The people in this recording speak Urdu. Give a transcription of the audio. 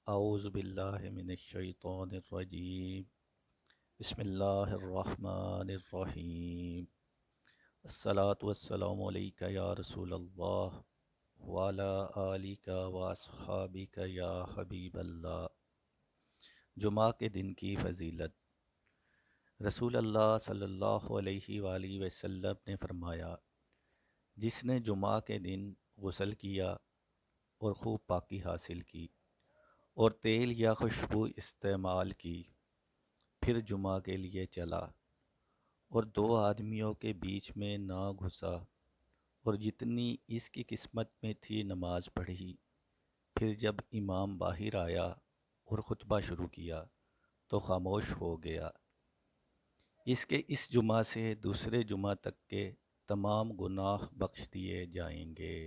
اعوذ باللہ من الشیطان الرجیم بسم اللہ الرحمن الرحیم الصلاة والسلام علیک یا رسول اللہ وعلی آلک واصحابک یا حبیب اللہ۔ جمعہ کے دن کی فضیلت۔ رسول اللہ صلی اللہ علیہ وآلہ وسلم نے فرمایا، جس نے جمعہ کے دن غسل کیا اور خوب پاکی حاصل کی اور تیل یا خوشبو استعمال کی، پھر جمعہ کے لیے چلا اور دو آدمیوں کے بیچ میں نہ گھسا اور جتنی اس کی قسمت میں تھی نماز پڑھی، پھر جب امام باہر آیا اور خطبہ شروع کیا تو خاموش ہو گیا، اس جمعہ سے دوسرے جمعہ تک کے تمام گناہ بخش دیے جائیں گے۔